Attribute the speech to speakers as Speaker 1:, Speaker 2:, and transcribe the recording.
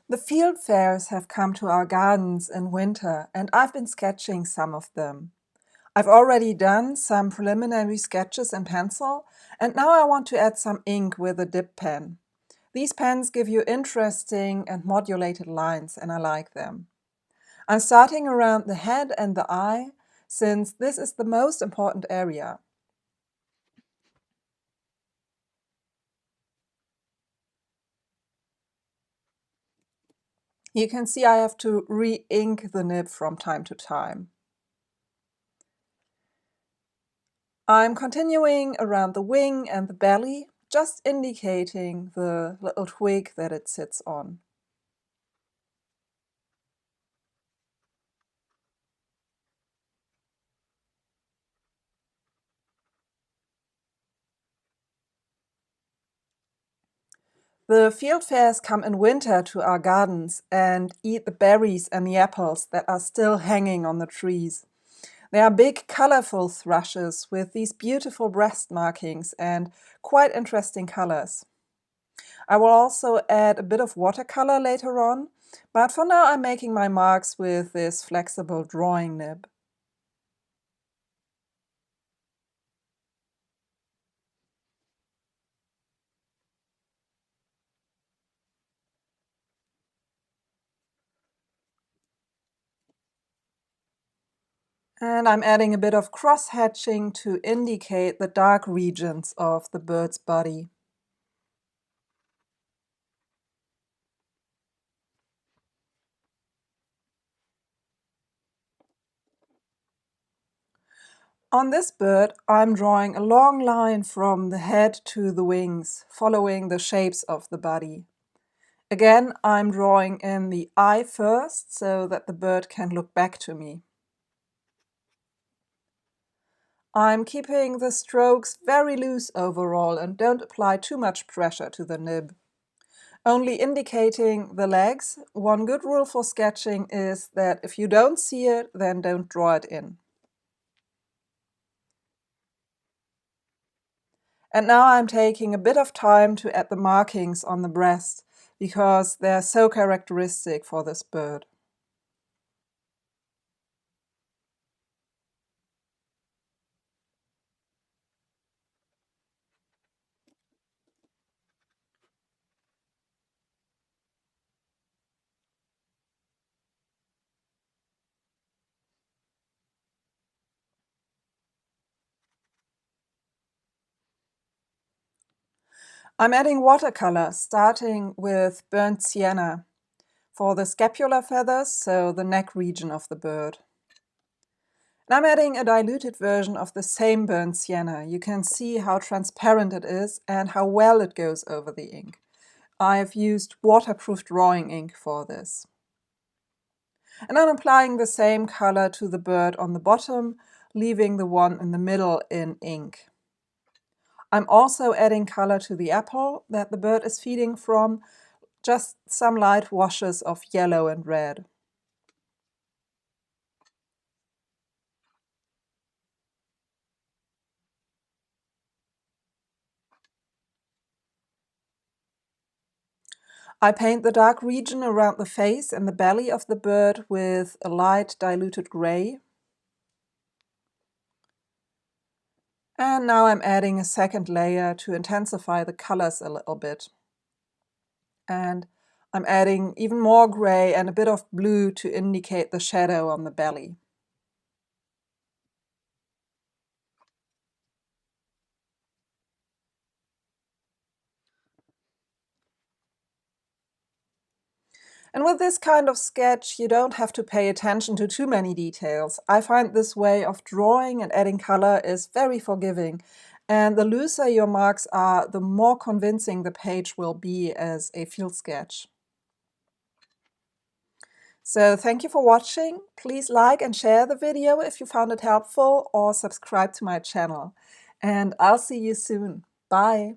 Speaker 1: The fieldfares have come to our gardens in winter, and I've been sketching some of them. I've already done some preliminary sketches in pencil, and now I want to add some ink with a dip pen. These pens give you interesting and modulated lines, and I like them. I'm starting around the head and the eye, since this is the most important area. You can see I have to re-ink the nib from time to time. I'm continuing around the wing and the belly, just indicating the little twig that it sits on. The fieldfares come in winter to our gardens and eat the berries and the apples that are still hanging on the trees. They are big, colorful thrushes with these beautiful breast markings and quite interesting colors. I will also add a bit of watercolor later on, but for now I'm making my marks with this flexible drawing nib. And I'm adding a bit of cross-hatching to indicate the dark regions of the bird's body. On this bird, I'm drawing a long line from the head to the wings, following the shapes of the body. Again, I'm drawing in the eye first, so that the bird can look back to me. I'm keeping the strokes very loose overall and don't apply too much pressure to the nib. Only indicating the legs. One good rule for sketching is that if you don't see it, then don't draw it in. And now I'm taking a bit of time to add the markings on the breast, because they're so characteristic for this bird. I'm adding watercolor, starting with burnt sienna for the scapular feathers, so the neck region of the bird. And I'm adding a diluted version of the same burnt sienna. You can see how transparent it is and how well it goes over the ink. I've used waterproof drawing ink for this. And I'm applying the same color to the bird on the bottom, leaving the one in the middle in ink. I'm also adding color to the apple that the bird is feeding from, just some light washes of yellow and red. I paint the dark region around the face and the belly of the bird with a light diluted gray. And now I'm adding a second layer to intensify the colors a little bit. And I'm adding even more gray and a bit of blue to indicate the shadow on the belly. And with this kind of sketch, you don't have to pay attention to too many details. I find this way of drawing and adding color is very forgiving. And the looser your marks are, the more convincing the page will be as a field sketch. So thank you for watching. Please like and share the video if you found it helpful, or subscribe to my channel. And I'll see you soon. Bye!